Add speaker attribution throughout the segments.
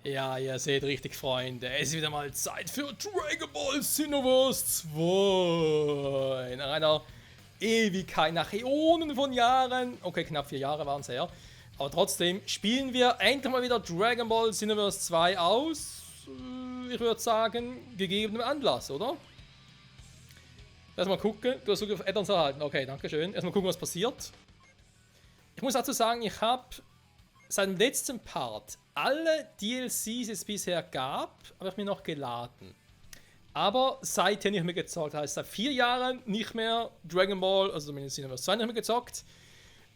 Speaker 1: Ja, ihr seht richtig, Freunde. Es ist wieder mal Zeit für Dragon Ball Xenoverse 2. Nach einer Ewigkeit, nach Äonen von Jahren. Okay, knapp 4 Jahre waren es her. Aber trotzdem spielen wir endlich mal wieder Dragon Ball Xenoverse 2 aus. Ich würde sagen, gegebenem Anlass, oder? Erstmal gucken. Du hast Zugriff auf Addons erhalten. Okay, danke schön. Erstmal gucken, was passiert. Ich muss dazu sagen, ich habe seit dem letzten Part alle DLCs, die es bisher gab, habe ich mir noch geladen. Aber seitdem nicht mehr gezockt. Heißt, seit 4 Jahren nicht mehr Dragon Ball, also zumindest Xenoverse 2 nicht mehr gezockt.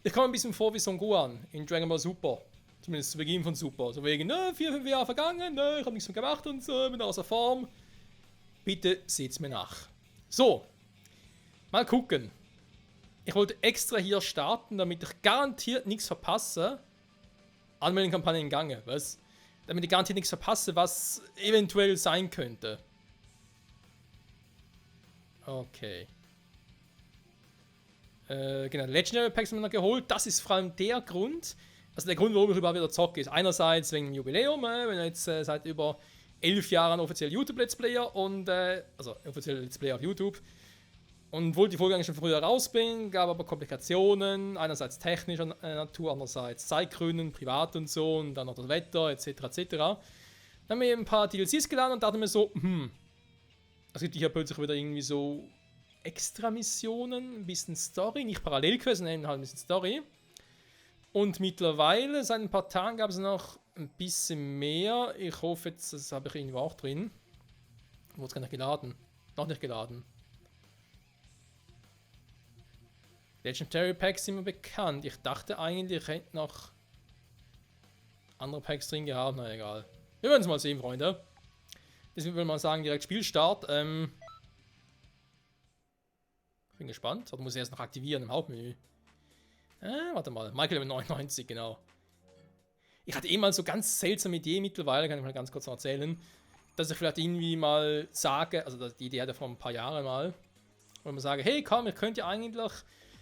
Speaker 1: Ich komme ein bisschen vor wie Son Gohan in Dragon Ball Super. Zumindest zu Beginn von Super. So wegen, 4, 5 Jahre vergangen, ich habe nichts mehr gemacht und so, bin außer Form. Bitte seht's mir nach. So, mal gucken. Ich wollte extra hier starten, damit ich garantiert nichts verpasse. Anmeldungskampagne in Gange, was? Damit ich garantiert nichts verpasse, was eventuell sein könnte. Okay. Genau, Legendary Packs haben wir noch geholt. Das ist vor allem der Grund, also der Grund, warum ich überhaupt wieder zocke, ist einerseits wegen dem Jubiläum, wenn ich jetzt seit über 11 Jahren offiziell YouTube-Let's Player und, also offiziell Let's Player auf YouTube. Und wollte die Folge eigentlich schon früher rausbringen, gab aber Komplikationen, einerseits technischer Natur, andererseits Zeitgründen, privat und so, und dann noch das Wetter, etc. etc. Dann haben wir ein paar DLCs geladen und dachten mir so, es gibt hier plötzlich wieder irgendwie so Extra-Missionen, ein bisschen Story, nicht Parallelquests, sondern halt ein bisschen Story. Und mittlerweile, seit ein paar Tagen, gab es noch ein bisschen mehr. Ich hoffe jetzt, das habe ich irgendwo auch drin. Wurde es gar nicht geladen. Noch nicht geladen. Legendary Packs sind mir bekannt. Ich dachte eigentlich, ich hätte noch andere Packs drin gehabt. Na egal. Wir werden es mal sehen, Freunde. Deswegen würde man sagen, direkt Spielstart. Ich bin gespannt. Oder muss ich erst noch aktivieren im Hauptmenü? Warte mal. Michael Level 99, genau. Ich hatte eh mal so ganz seltsame Idee mittlerweile, kann ich mal ganz kurz noch erzählen, dass ich vielleicht irgendwie mal sage, also die Idee hatte ich vor ein paar Jahren mal, wo man sage, hey komm, ihr könnt ja eigentlich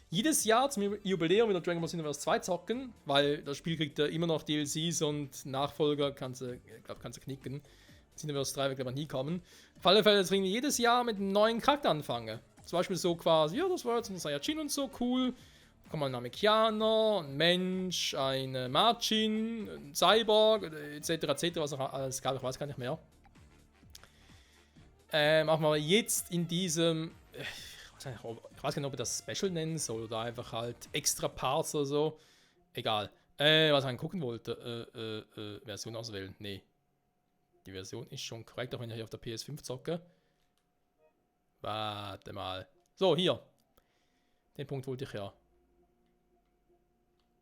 Speaker 1: jedes Jahr zum Jubiläum wieder Dragon Ball Xenoverse 2 zocken, weil das Spiel kriegt ja immer noch DLCs und Nachfolger, kannst du knicken. Xenoverse 3 wird glaube ich nie kommen. Auf alle Fälle, dass ich jedes Jahr mit einem neuen Charakter anfange. Zum Beispiel so quasi, ja, das war jetzt ein Saiyajin und so, cool. Da kommt mal ein Namekianer, ein Mensch, ein Machin, ein Cyborg, etc. etc. was auch alles gab, ich weiß gar nicht mehr. Machen wir jetzt in diesem, ich weiß gar nicht, ob ich das Special nennen soll oder einfach halt extra Parts oder so. Egal. Was ich angucken wollte, Version auswählen. Nee. Die Version ist schon korrekt, auch wenn ich hier auf der PS5 zocke. Warte mal. So, hier. Den Punkt wollte ich ja.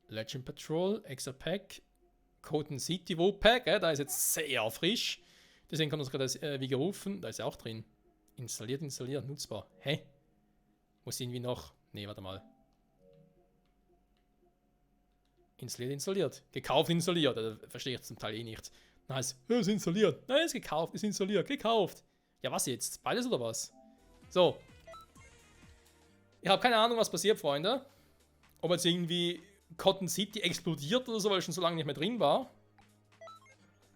Speaker 1: Legend Patrol, Extra Pack, Cotton City Wo Pack, da ist jetzt sehr frisch. Deswegen kann man es gerade wie gerufen. Da ist er auch drin. Installiert, nutzbar. Hä? Muss irgendwie noch. Nee, warte mal. Installiert. Gekauft, installiert. Da verstehe ich zum Teil eh nicht. Nice. Ja, ist installiert. Nein, ist gekauft, ist installiert. Gekauft. Ja, was jetzt? Beides oder was? So. Ich habe keine Ahnung, was passiert, Freunde. Ob jetzt irgendwie Cotton City explodiert oder so, weil ich schon so lange nicht mehr drin war.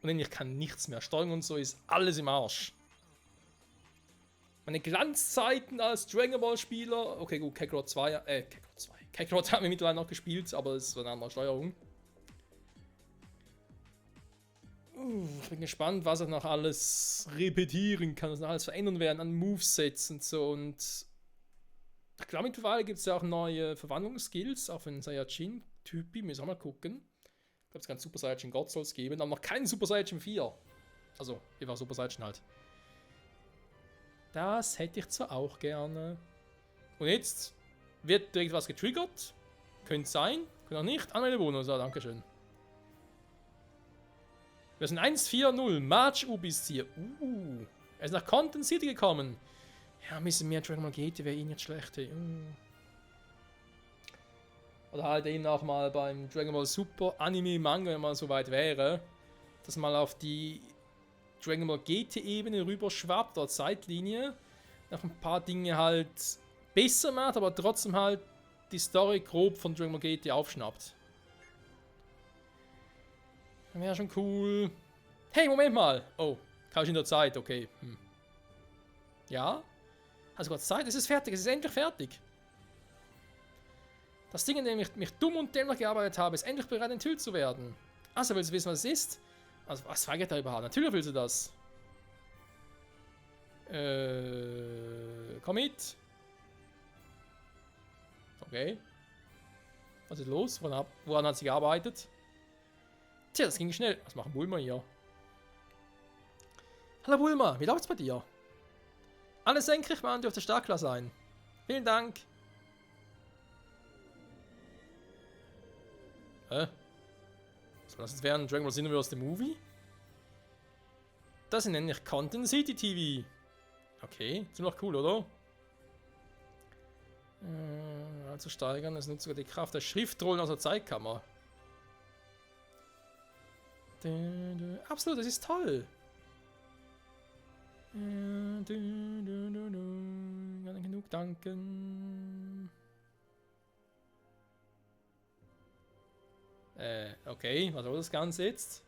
Speaker 1: Und ich kann nichts mehr. Steuern und so ist alles im Arsch. Meine Glanzzeiten als Dragon Ball Spieler. Okay, gut, Kakarot 2. Kakarot haben wir mittlerweile noch gespielt, aber es ist eine andere Steuerung. Ich bin gespannt, was ich noch alles repetieren kann, was noch alles verändern werden an Movesets und so. Und ich glaube, mittlerweile gibt es ja auch neue Verwandlungsskills, auch für den Saiyajin-Typi. Müssen wir mal gucken. Ich glaube, es kann Super Saiyajin God soll es geben, aber noch keinen Super Saiyajin 4. Also, wie war Super Saiyajin halt. Das hätte ich zwar auch gerne. Und jetzt wird direkt was getriggert. Könnte sein, könnte auch nicht. Anmeldebonus, ja, dankeschön. Wir sind 1-4-0. March U bis hier. Er ist nach Content City gekommen. Ja, ein bisschen mehr Dragon Ball GT wäre eh nicht schlecht. Hey. Oder halt eben auch mal beim Dragon Ball Super Anime Manga, wenn man so weit wäre, dass mal auf die Dragon Ball GT-Ebene rüber schwappt, oder Zeitlinie. Noch ein paar Dinge halt besser macht, aber trotzdem halt die Story grob von Dragon Ball GT aufschnappt. Wäre schon cool. Hey, Moment mal. Oh, Couch in der Zeit, okay. Ja? Also Gott Zeit, es ist fertig, es ist endlich fertig. Das Ding, in dem ich mich dumm und dämlich gearbeitet habe, ist endlich bereit, enthüllt zu werden. Also, willst du wissen, was es ist? Also, was fragt er überhaupt? Natürlich willst du das. Komm mit. Okay. Was ist los? Woran hat sie gearbeitet? Tja, das ging schnell. Was machen Bulma hier? Hallo Bulma, wie läuft's bei dir? Alles senkrecht, man dürfte startklar sein. Vielen Dank. Soll das jetzt werden? Dragon Ball Xenoverse The Movie? Das nenne ich Content City TV. Okay, ziemlich cool, oder? Also steigern, es nutzt sogar die Kraft der Schriftrollen aus der Zeitkammer. Absolut, das ist toll. Kann ich genug danken. Okay, was soll das Ganze jetzt?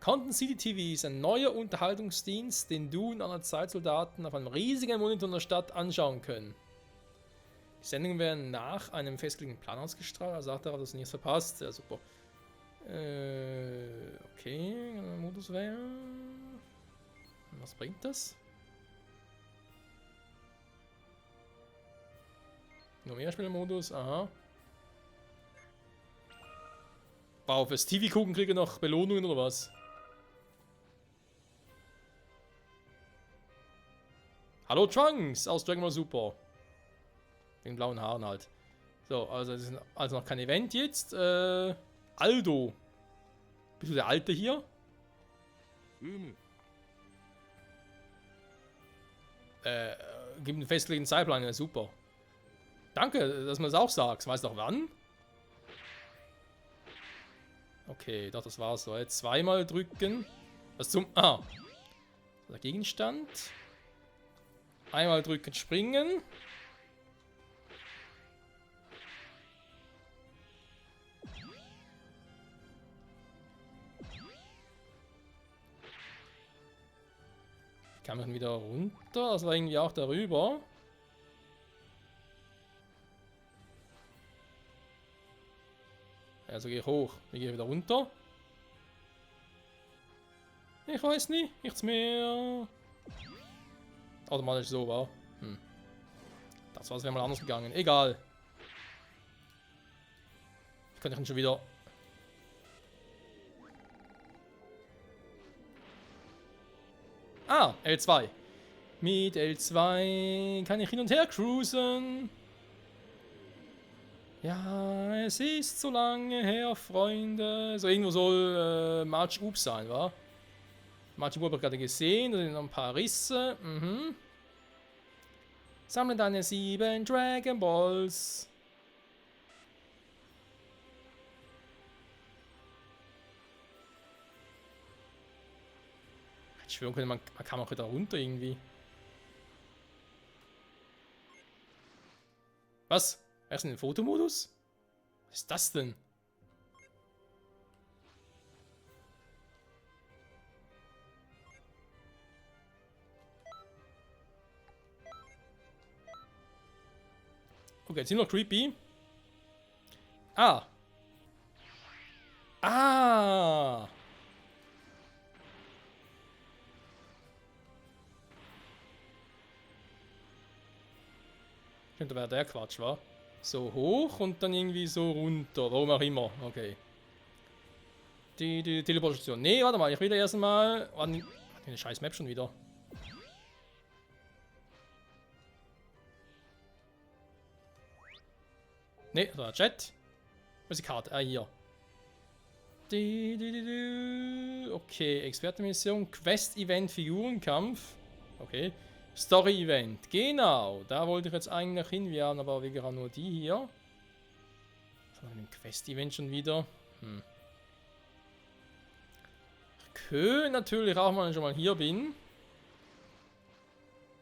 Speaker 1: Content City TV ist ein neuer Unterhaltungsdienst, den du und andere Zeitsoldaten auf einem riesigen Monitor in der Stadt anschauen können. Die Sendungen werden nach einem festgelegten Plan ausgestrahlt, also sagt er, dass du nichts verpasst. Ja, super. Okay, Modus wäre. Was bringt das? Nur mehr Spielmodus, aha. Wow, fürs TV gucken kriege ich noch Belohnungen oder was? Hallo Trunks aus Dragon Ball Super. Den blauen Haaren halt. So, also das ist also noch kein Event jetzt. Aldo. Bist du der Alte hier? Gibt einen festgelegten Zeitplan, ja super. Danke, dass man es auch sagt. Weißt du noch wann? Okay, doch, das war's so. Jetzt zweimal drücken. Was zum... Ah. Der Gegenstand. Einmal drücken, springen. Kann man wieder runter? Das war irgendwie auch darüber. Also gehe ich hoch. Wie gehe ich wieder runter? Ich weiß nicht. Nichts mehr. Automatisch so war. Das war es, wäre mal anders gegangen. Egal. Ich könnte ihn schon wieder... Ah, L2. Mit L2 kann ich hin und her cruisen. Ja, es ist so lange her, Freunde. So irgendwo soll March Up sein, wa? March Up habe ich gerade gesehen. Da sind noch ein paar Risse. Sammle deine 7 Dragon Balls. Ich schwöre, man kann auch wieder runter irgendwie. Was? Er ist in den Fotomodus? Was ist das denn? Okay, jetzt sind noch creepy. Ah. Ah. Könnte wäre der Quatsch, wa? So hoch und dann irgendwie so runter. Warum auch immer. Okay. Die Teleportation. Nee, warte mal. Ich will erstmal. Eine scheiß Map schon wieder. Nee, das war der Chat. Wo ist die Karte? Ah, hier. Okay, Expertenmission, Quest-Event, Figurenkampf. Okay. Story-Event, genau. Da wollte ich jetzt eigentlich hinwerfen, aber wir gerade nur die hier. Ein Quest-Event schon wieder. Ich könnte natürlich auch mal schon mal hier bin.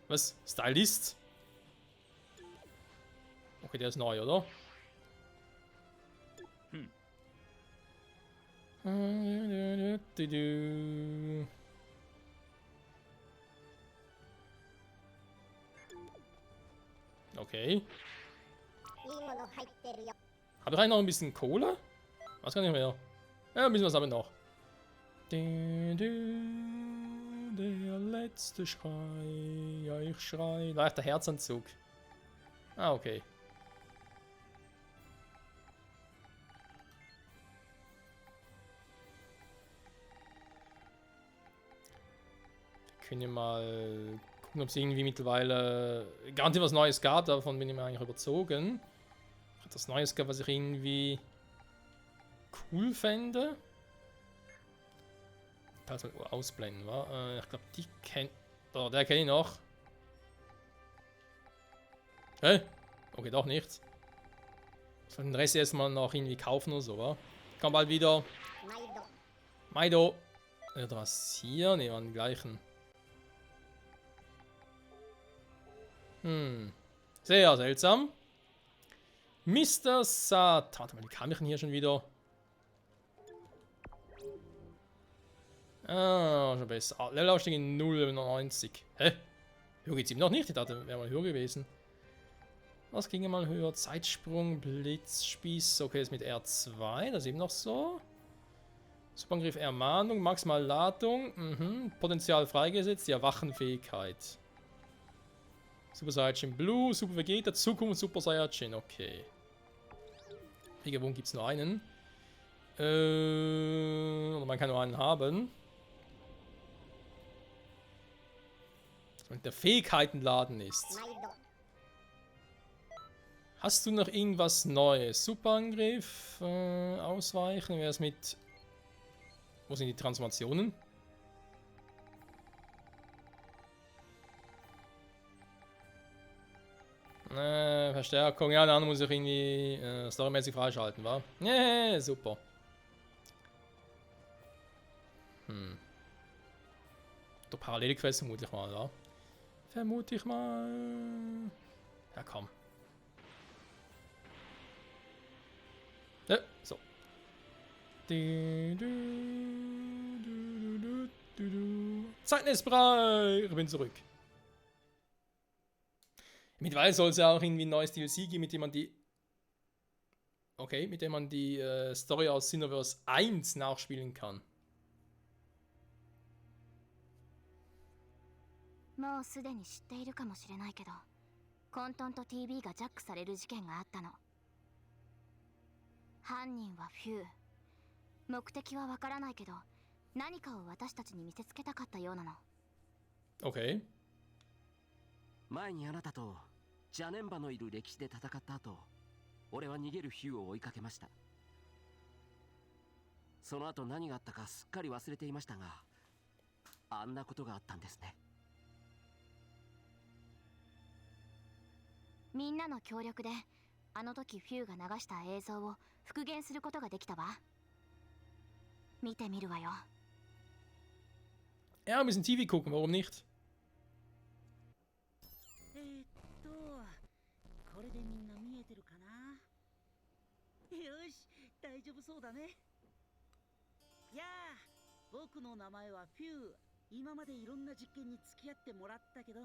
Speaker 1: Was? Stylist? Okay, der ist neu, oder? Okay. Habe ich eigentlich noch ein bisschen Kohle? Was kann ich mehr? Ja, ein bisschen was habe ich noch. Der letzte Schrei. Ja, ich schrei. Leichter Herzanzug. Ah, okay. Wir können ja mal gucken, ob es irgendwie mittlerweile garantiert was Neues gab. Davon bin ich mir eigentlich überzogen. Hat das Neues gab, was ich irgendwie cool fände. Also ausblenden, wa? Ich glaube, die kennt. Oh, der kenne ich noch. Hä? Okay, doch nichts. Ich soll den Rest erstmal noch irgendwie kaufen oder so, wa? Komm bald wieder. Maido. Rasieren, ne, waren die gleichen. Sehr seltsam. Mr. Sat. Warte mal, wie kam ich denn hier schon wieder? Ah, schon besser. Levelaufstieg in 0,90. Hä? Höher geht's ihm noch nicht. Ich dachte, wäre mal höher gewesen. Was ging mal höher? Zeitsprung, Blitzspieß. Okay, ist mit R2. Das ist eben noch so. Superangriff, Ermahnung, maximale Ladung. Potenzial freigesetzt. Ja, Wachenfähigkeit. Super Saiyajin Blue, Super Vegeta, Zukunft Super Saiyajin. Okay. Wie gewohnt gibt es nur einen. Oder man kann nur einen haben. Und der Fähigkeitenladen ist. Hast du noch irgendwas Neues? Superangriff, ausweichen, wäre es mit... Wo sind die Transformationen? Verstärkung, ja, dann muss ich irgendwie storymäßig freischalten, wa? Yeah, super. Der Parallelquest vermutlich mal, wa? Vermute ich mal. Ja, komm. Ja, so. Zeit ist bereit. Ich bin zurück. Mittlerweile soll es ja auch irgendwie ein neues DLC geben, mit dem man die. Okay, mit dem man die Story aus Xenoverse 1 nachspielen kann.
Speaker 2: もうすでに知っているかもしれないけど、混沌と TV がジャックされる事件があったの。犯人はフュー。目的はわからないけど、何かを私たちに見せつけたかったようなの。
Speaker 1: Okay.
Speaker 3: 前にあなたとジャネンバのいる歴史で戦った後、俺は逃げるヒューを追いかけました。その後何があったかすっかり忘れていましたが、あんなことがあったんですね。
Speaker 2: みんなの協力であの時フューが流した映像を復元することができたわ。見てみるわよ。
Speaker 1: Ja, wir müssen TV gucken, warum nicht?
Speaker 4: これでみんな見えてるかな。よし、大丈夫そうだね。やあ、僕の名前はフュー。今までいろんな実験に付き合ってもらったけど、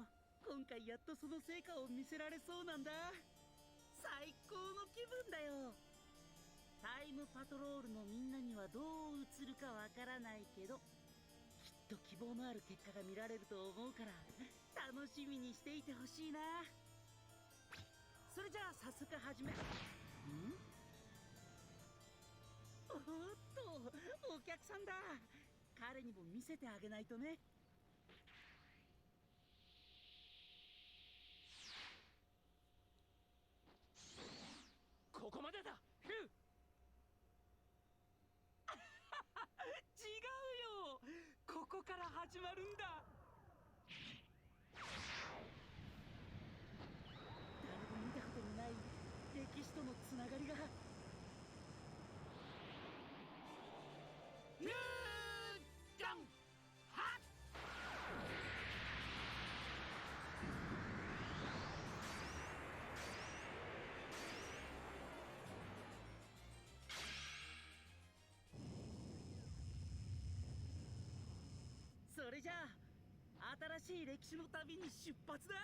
Speaker 4: 今回やっとその成果を見せられそうなんだ。最高の気分だよ。タイムパトロールのみんなにはどう映るかわからないけど、きっと希望のある結果が見られると思うから楽しみにしていてほしいな。それじゃあ早速始め。おっと、お客さんだ。彼にも見せてあげないとね。ここまでだ、フュー。違うよ、ここから始まるんだ。誰も見たことのない歴史とのつながりが。ヌーガンハッ。れじゃあ新しい歴史の旅に出発だ。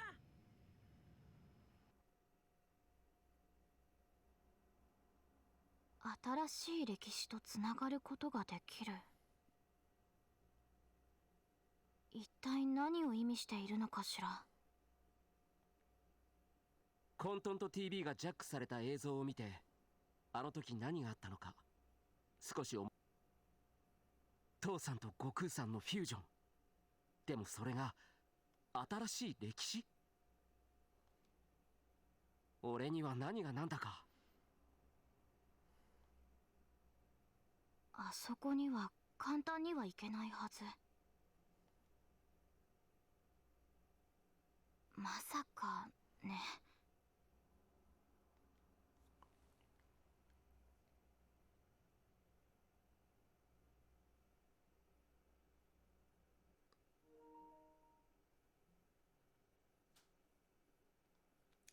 Speaker 2: 新しい歴史とつながることができる。一体何を意味しているのかしら。
Speaker 3: コントンと TV がジャックされた映像を見て、あの時何があったのか少し父さんと悟空さんのフュージョン。でもそれが新しい歴史。俺には何が何だか。
Speaker 2: あそこには簡単には行けないはず。まさかね。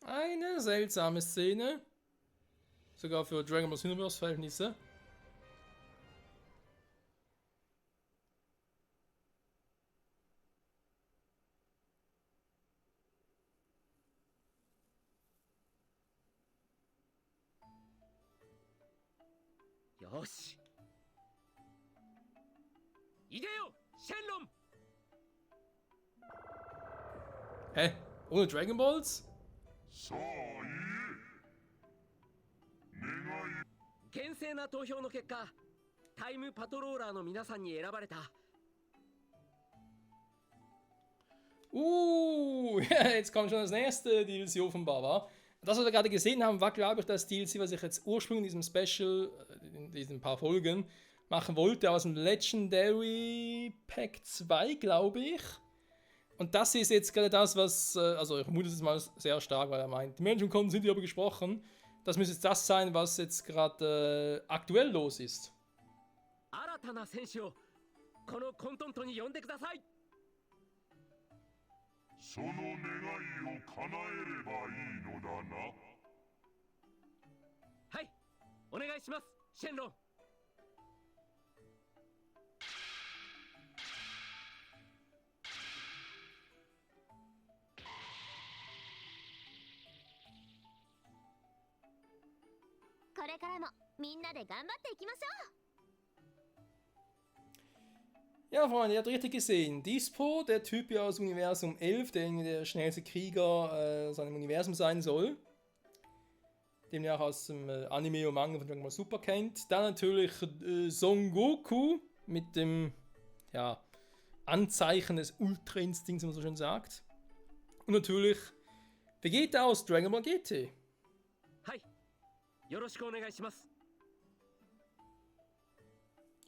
Speaker 1: Eine seltsame Szene. Sogar für Dragon Ball Xenoverse Verhältnisse.
Speaker 3: Yoし。行けよ、シェンロン。
Speaker 1: Hä? Ohne Dragon Balls?
Speaker 3: 厳正な投票の結果、タイムパトローラーの皆さんに選ばれた。
Speaker 1: Ja, jetzt kommt schon das nächste DLC offenbar, war. Das, was wir gerade gesehen haben, war, glaube ich, das DLC, was ich jetzt ursprünglich in diesem Special, in diesen paar Folgen, machen wollte, aus dem Legendary Pack 2, glaube ich. Und das ist jetzt gerade das, was, also ich vermute es mal sehr stark, weil er meint, die Menschen kommen, sind die aber gesprochen. Das müsste jetzt das sein, was jetzt gerade aktuell los ist.
Speaker 3: 新たな選手をこのコントントに呼んでください。
Speaker 5: その願いを叶えればいいのだな。
Speaker 3: はい、お願いします、シェンロン。
Speaker 2: これからもみんなで頑張っていきましょう。
Speaker 1: Ja, Freunde, ihr habt richtig gesehen. Dispo, der Typ hier aus Universum 11, der irgendwie der schnellste Krieger seinem Universum sein soll. Den ihr auch aus dem Anime und Manga von Dragon Ball Super kennt. Dann natürlich Son Goku mit dem ja, Anzeichen des Ultra-Instinkts, wie man so schön sagt. Und natürlich Vegeta aus Dragon Ball GT.
Speaker 3: はい、よろしくお願いします。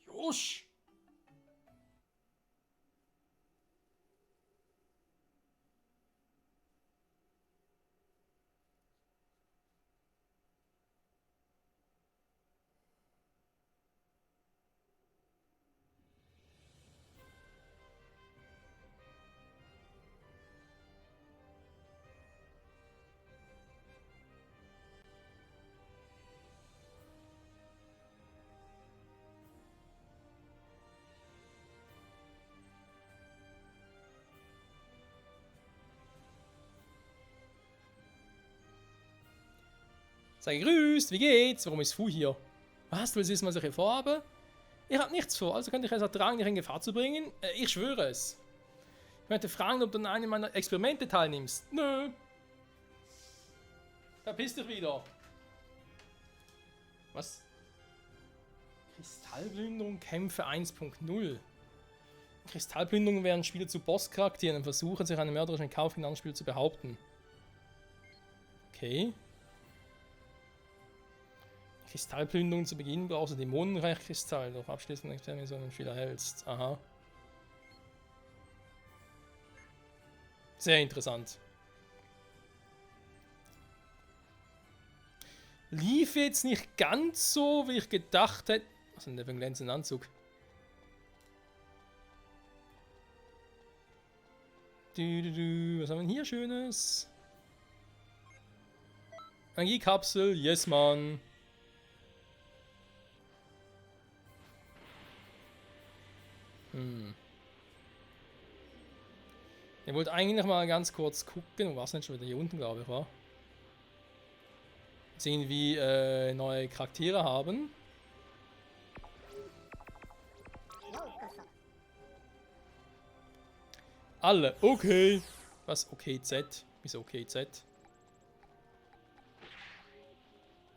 Speaker 1: よし! Sei gegrüßt, wie geht's? Warum ist Fu hier? Was, du willst wissen, was ich hier vorhabe? Ich habe nichts vor, also könnte ich es ertragen, dich in Gefahr zu bringen? Ich schwöre es. Ich möchte fragen, ob du an einem meiner Experimente teilnimmst. Nö. Verpiss dich wieder. Was? Kristallplünderung, Kämpfe 1.0. Kristallplünderungen werden Spieler zu Bosscharakteren und versuchen, sich einen mörderischen Kauf in anderen Spielen zu behaupten. Okay. Kristallplünderung zu Beginn brauchst du Dämonenreichkristall. Durch abschließende Experiment so einen Spiel erhältst. Aha. Sehr interessant. Lief jetzt nicht ganz so, wie ich gedacht hätte. Was ist denn der für ein glänzender Anzug? Was haben wir denn hier Schönes? Energiekapsel, yes man. Ich wollte eigentlich mal ganz kurz gucken, wo war es denn schon wieder? Hier unten, glaube ich, war. Sehen, wie neue Charaktere haben. Alle, okay. Was? Okay, Z. Wieso okay, Z?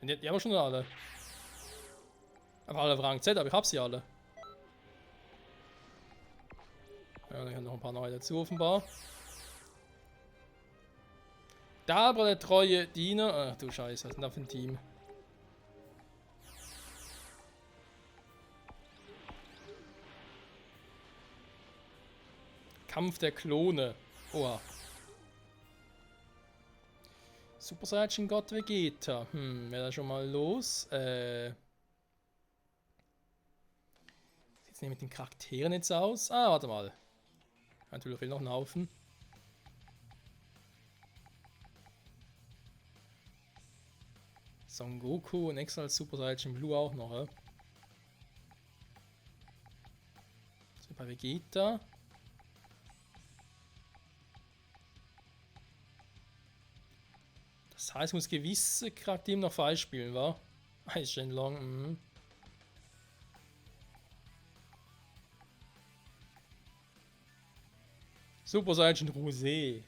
Speaker 1: Die haben wir schon alle. Aber alle auf Rang Z, aber ich hab sie alle. Ja, dann noch ein paar neue dazu offenbar. Da aber der treue Diener. Ach du Scheiße, was ist denn da für ein Team? Kampf der Klone. Oha. Super Saiyan God Vegeta. Wäre da schon mal los. Sieht's nicht mit den Charakteren jetzt aus? Ah, warte mal. Natürlich fehlt noch ein Haufen. Son Goku und extra als Super Saiyan Blue auch noch, ja? So, bei Vegeta. Das heißt, ich muss gewisse Charaktere noch freispielen, wa? Ist schon lang. Super Saiyan Rosé.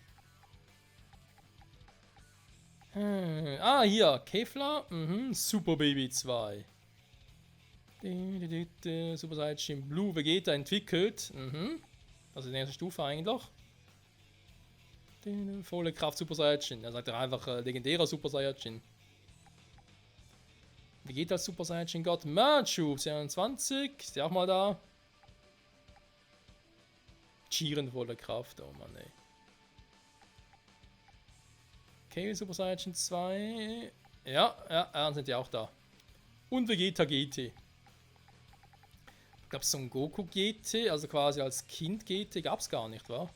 Speaker 1: Ah, hier, Kefla. Super Baby 2. Super Saiyan Blue Vegeta entwickelt. Also die nächste Stufe eigentlich. Volle Kraft Super Saiyan. Er sagt einfach legendärer Super Saiyan. Vegeta Super Saiyan God. Machu 22. Ist der auch mal da? Jiren volle Kraft. Oh Mann, ey. Okay, Super Saiyan 2. Ja, dann sind die auch da. Und Vegeta GT. Gab es so ein Goku GT, also quasi als Kind GT, gab es gar nicht, wa?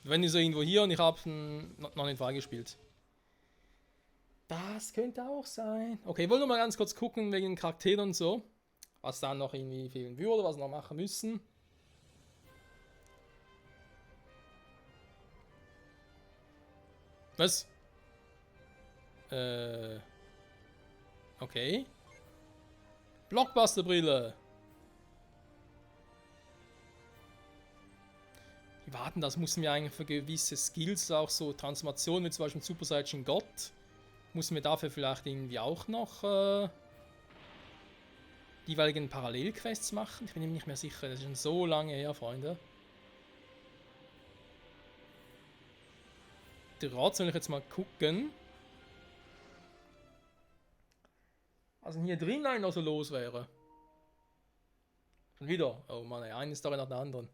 Speaker 1: Wenn ich so irgendwo hier und ich habe noch nicht freigespielt. Das könnte auch sein. Okay, ich wollte nur mal ganz kurz gucken wegen den Charakteren und so. Was dann noch irgendwie fehlen würde, was wir noch machen müssen. Was? Okay. Blockbuster-Brille. Wie war denn das? Mussten wir eigentlich für gewisse Skills, auch so Transformationen, wie zum Beispiel Super Saiyan God, mussten wir dafür vielleicht irgendwie auch noch die jeweiligen Parallelquests machen? Ich bin mir nicht mehr sicher, das ist schon so lange her, Freunde. Trotzdem will ich jetzt mal gucken, was denn hier drin eigentlich noch so los wäre. Schon wieder. Oh Mann, ey, eine Story nach der anderen.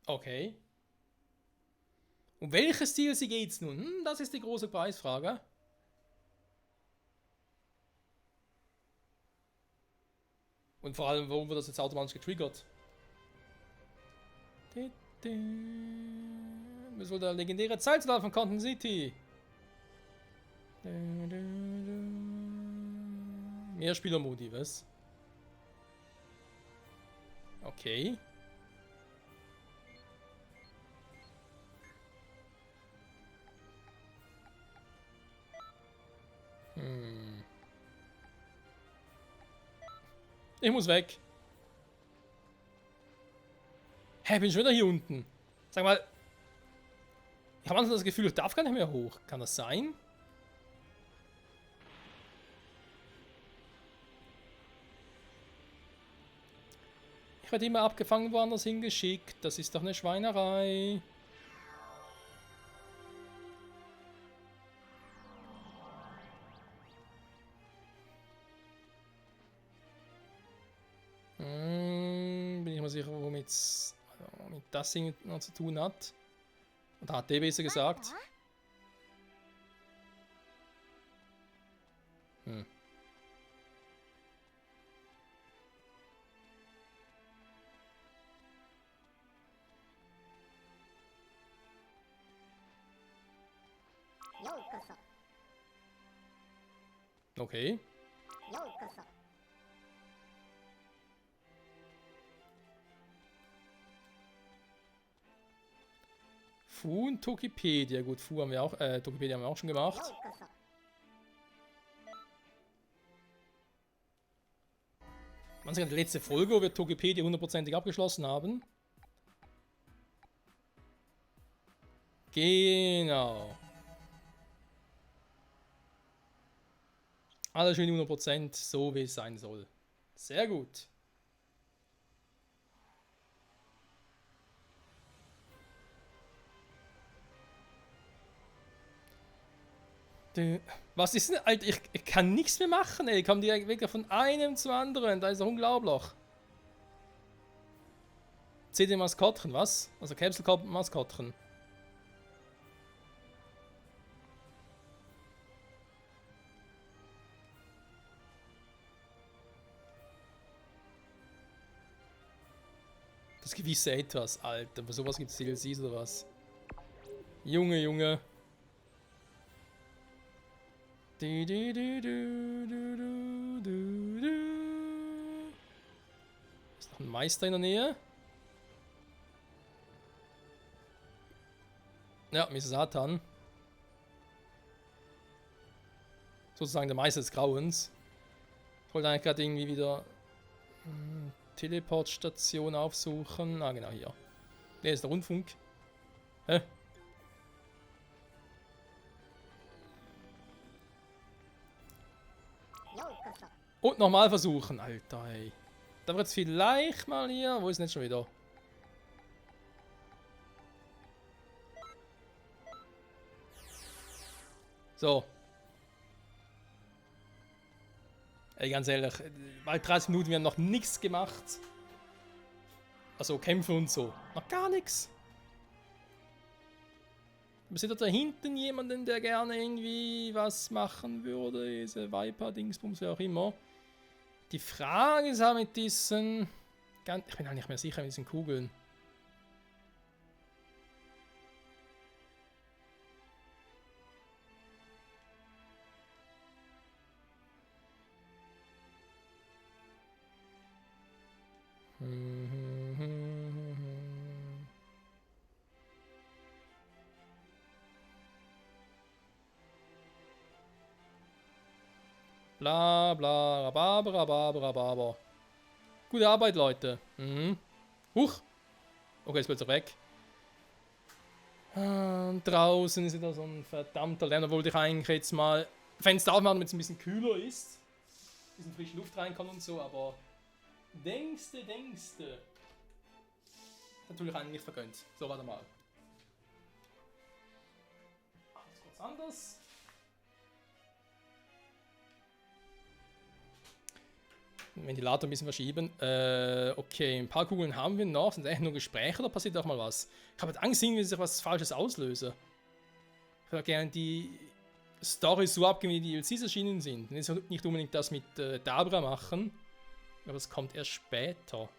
Speaker 1: Okay. Um welches Ziel geht's nun? Das ist die große Preisfrage. Und vor allem, warum wird das jetzt automatisch getriggert? Was soll der legendäre Zeitsoldat von Content City? Mehr Spielermodi, was? Okay. Ich muss weg. Hä, bin schon wieder hier unten. Sag mal, ich habe manchmal das Gefühl, ich darf gar nicht mehr hoch. Kann das sein? Ich werde immer abgefangen, woanders hingeschickt. Das ist doch eine Schweinerei. Bin ich mal sicher, womit das Ding noch zu tun hat. Und hat der besser gesagt. Hm. Okay. Fu und Tokipedia. Gut, Fu haben wir auch, Tokipedia haben wir auch schon gemacht. Was ist die letzte Folge, wo wir Tokipedia 100%ig abgeschlossen haben? Genau. Alles schön 100%, so wie es sein soll. Sehr gut. Was ist denn, Alter? Ich kann nichts mehr machen, ey. Ich komme direkt weg von einem zum anderen. Da ist doch unglaublich. CD-Maskottchen, was? Also Capsule-Maskottchen. Das gewisse Etwas, Alter. Aber sowas gibt es DLCs oder was? Junge, Junge. Ist noch ein Meister in der Nähe? Ja, Mr. Satan. Sozusagen der Meister des Grauens. Ich wollte eigentlich gerade irgendwie wieder Teleportstation aufsuchen. Ah, genau, hier. Der ist der Rundfunk. Hä? Und nochmal versuchen, Alter, ey. Da wird es vielleicht mal hier. Wo ist denn jetzt schon wieder? So. Ey, ganz ehrlich, bald 30 Minuten, wir haben noch nichts gemacht. Also Kämpfe und so. Noch gar nichts. Aber seht ihr da hinten jemanden, der gerne irgendwie was machen würde? Diese Viper-Dingsbums, wer auch immer. Die Frage ist halt mit diesen... Ich bin halt nicht mehr sicher mit diesen Kugeln. Bla bla, rababer, rababer, rababer. Gute Arbeit, Leute. Mhm. Huch. Okay, jetzt wird er weg. Und draußen ist wieder so ein verdammter Lärm. Da wollte ich eigentlich jetzt mal Fenster aufmachen, damit es ein bisschen kühler ist. Ein bisschen frische Luft reinkommt und so, aber... Denkste. Natürlich eigentlich nicht vergönnt. So, warte mal. Alles kurz anders. Ventilator ein bisschen verschieben. Okay, ein paar Kugeln haben wir noch. Sind eigentlich nur Gespräche oder passiert auch mal was? Ich habe Angst, irgendwie, dass ich was Falsches auslöse. Ich würde gerne die Story so abgeben, wie die DLCs erschienen sind. Und jetzt nicht unbedingt das mit Dabra machen. Aber das kommt erst später.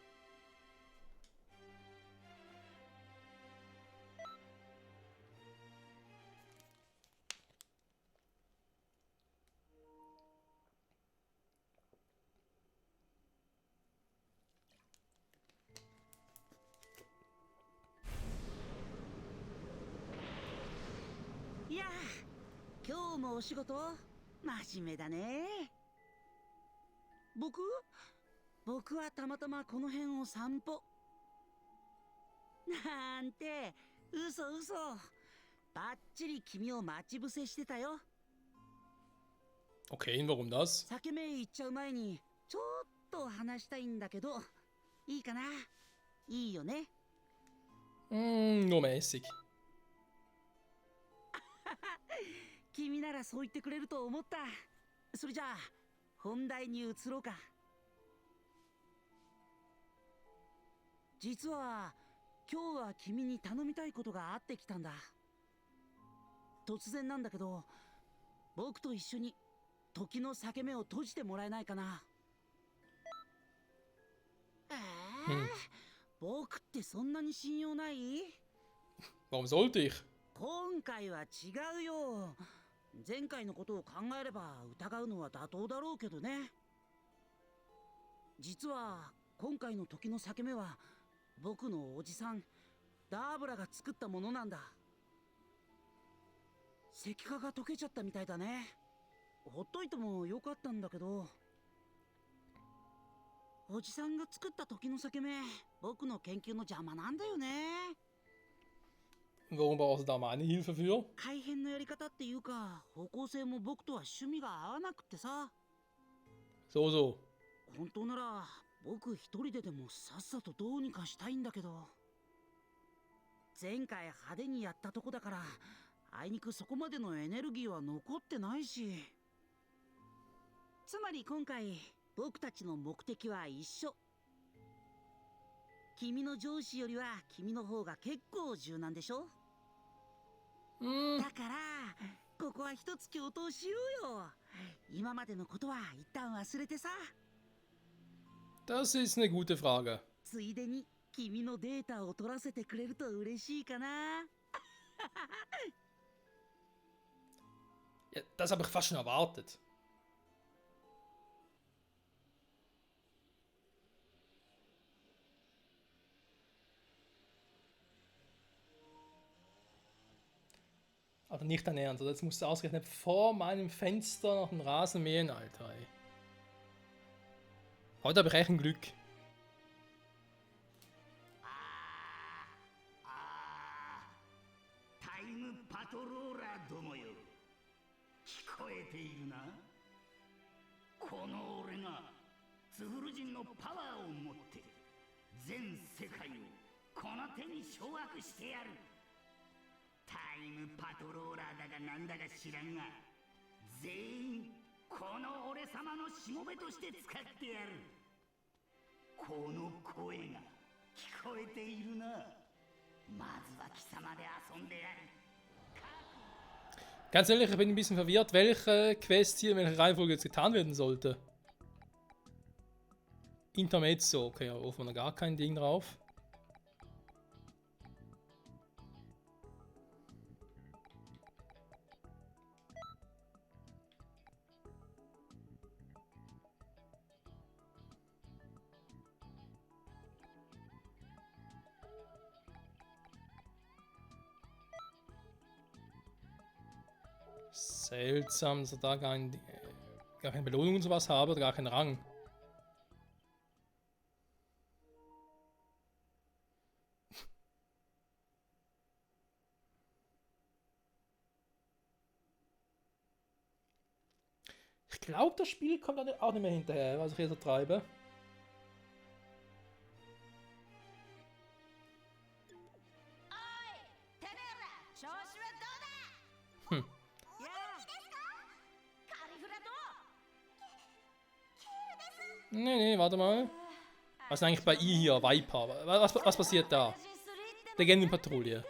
Speaker 4: いやー、今日もお仕事真面目だね。僕はたまたまこの辺を散歩。なんて嘘嘘。バッチリ君を待ち伏せしてたよ。
Speaker 1: Okay, und warum das?
Speaker 4: 酒目行っちゃう前にちょっと話したいんだけど、いいかな？いいよね？
Speaker 1: Nur mäßig.
Speaker 4: 君ならそう言ってくれると思った。それじゃあ本題に移ろうか。実は今日は君に頼みたいことがあってきたんだ。突然なんだけど、僕と一緒に時の裂け目を閉じてもらえないかな。僕ってそんなに信用ない？
Speaker 1: Warum sollte ich?
Speaker 4: 今回は違うよ。前回のことを考えれば疑うのは妥当だろうけどね。実は今回の時の裂け目は僕のおじさんダーブラが作ったものなんだ。石化が溶けちゃったみたいだね。ほっといてもよかったんだけど。おじさんが作った時の裂け目、僕の研究の邪魔なんだよね。
Speaker 1: Warum brauchst du da meine Hilfe für?
Speaker 4: 改変のやり方っていうか、方向性も僕とは趣味が合わなくってさ。
Speaker 1: So, so.
Speaker 4: 本当なら僕一人ででもさっさとどうにかしたいんだけど、前回派手にやったとこだからあいにくそこまでのエネルギーは残ってないし。つまり今回僕たちの目的は一緒。君の上司よりは君の方が結構柔軟でしょ。だからここは一つ共闘しようよ。今までのことは一旦忘れてさ。
Speaker 1: Das ist eine gute Frage.
Speaker 4: ついでに君のデータを取らせてくれると嬉しいかな。
Speaker 1: Ja, das habe ich fast schon erwartet. Aber nicht dein Ernst, oder? Jetzt musst du ausgerechnet vor meinem Fenster noch den Rasen mähen, Alter. Ey. Heute habe ich echt ein Glück.
Speaker 6: タイムパトローラーどもよ、聞こえているな。この俺がツフル人のパワーを持って全世界をこの手に掌握してやる。タイムパトローラーだかなんだか知らんが、全員この俺様のしもべとして使ってやる。この声が聞こえているな。まずは貴様で遊んでやる。
Speaker 1: Ganz ehrlich, ich bin ein bisschen verwirrt, welche Quest hier in welcher Reihenfolge jetzt getan werden sollte. Intermezzo, okay, da rufen wir noch gar kein Ding drauf. Seltsam, dass er da gar keine Belohnung und sowas habe oder gar keinen Rang. Ich glaube, das Spiel kommt auch nicht mehr hinterher, was ich hier so treibe. Hm. Nee, warte mal. Was ist eigentlich bei ihr hier? Viper. Was passiert da? Legendenpatrouille.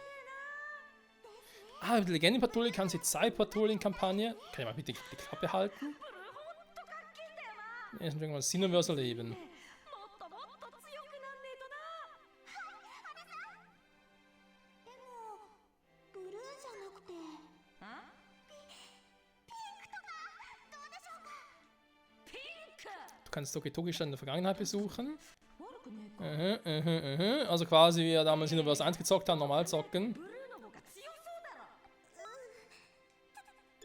Speaker 1: Ah, mit der Legendenpatrouille kann sie Zeitpatrouillen-Kampagne. Kann ich mal bitte die Klappe halten? Jetzt irgendwann Cineverse erleben. Du kannst Toki-Toki-Stand in der Vergangenheit besuchen. Also quasi wie wir damals Cineverse 1 gezockt haben, normal zocken.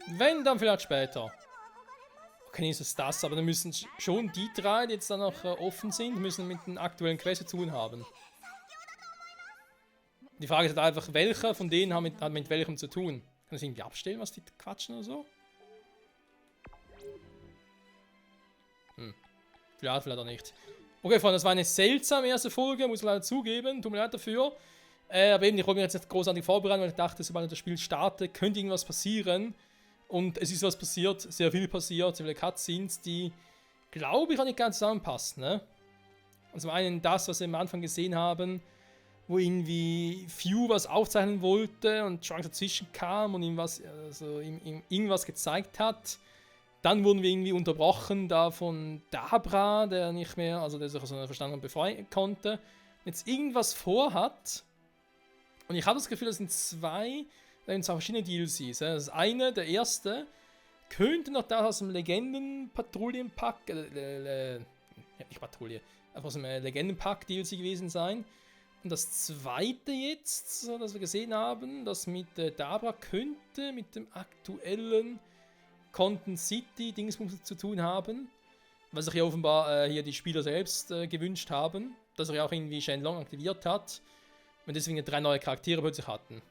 Speaker 1: Wenn, dann vielleicht später. Okay, ist es das, aber dann müssen schon die drei, die jetzt dann noch offen sind, müssen mit den aktuellen Quests zu tun haben. Die Frage ist halt einfach, welcher von denen hat mit welchem zu tun? Kann ich irgendwie abstellen, was die quatschen oder so? Vielleicht auch nicht. Okay, Freunde, das war eine seltsame erste Folge, muss man leider zugeben. Tut mir leid dafür. Aber eben, ich wollte mich jetzt nicht großartig vorbereiten, weil ich dachte, sobald das Spiel startet, könnte irgendwas passieren. Und es ist was passiert, sehr viel passiert, sehr viele Cutscenes, die, glaube ich, auch nicht ganz zusammenpassen. Ne? Und zum einen das, was wir am Anfang gesehen haben, wo irgendwie Few was aufzeichnen wollte und Trunks dazwischen kam und ihm irgendwas gezeigt hat. Dann wurden wir irgendwie unterbrochen da von Dabra, der nicht mehr, also der sich aus seiner Verstand befreien konnte, jetzt irgendwas vorhat. Und ich habe das Gefühl, das sind zwei verschiedene DLCs. Das eine, der erste, könnte noch das aus dem Legenden-Patrouillen-Pack, nicht Patrouille, einfach aus dem Legenden-Pack-DLC gewesen sein. Und das zweite jetzt, so, das wir gesehen haben, das mit Dabra könnte mit dem aktuellen Content City Dingsbums zu tun haben, was sich ja offenbar hier die Spieler selbst gewünscht haben, dass er ja auch irgendwie Shenlong aktiviert hat und deswegen 3 neue Charaktere plötzlich hatten.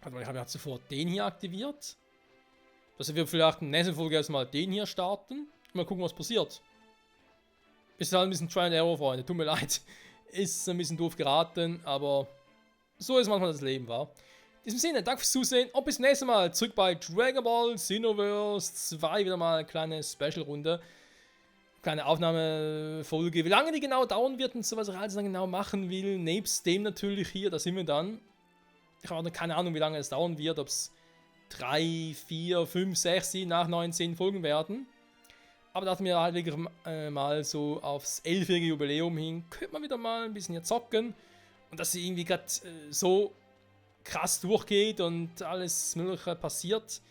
Speaker 1: Also ich habe ja sofort den hier aktiviert, dass wir vielleicht in der nächsten Folge erstmal den hier starten und mal gucken, was passiert. Ist halt ein bisschen Try and Error, Freunde, tut mir leid. Ist ein bisschen doof geraten, aber so ist manchmal das Leben, wa? In diesem Sinne, danke fürs Zusehen und bis zum nächsten Mal. Zurück bei Dragon Ball Xenoverse 2, wieder mal eine kleine Special-Runde. Kleine Aufnahmefolge. Wie lange die genau dauern wird und so, was ich alles dann genau machen will. Nebst dem natürlich hier, da sind wir dann. Ich habe noch keine Ahnung, wie lange es dauern wird. Ob es 3, 4, 5, 6, 7, 8, 9, 10 Folgen werden. Aber dachte mir halt wirklich mal so aufs 11-jährige Jubiläum hin, könnte man wieder mal ein bisschen hier zocken. Und dass sie irgendwie gerade so krass durchgeht und alles Mögliche passiert,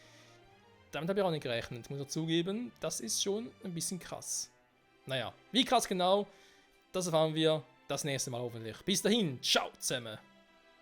Speaker 1: damit habe ich auch nicht gerechnet, muss ich zugeben. Das ist schon ein bisschen krass. Naja, wie krass genau, das erfahren wir das nächste Mal hoffentlich. Bis dahin, ciao zusammen!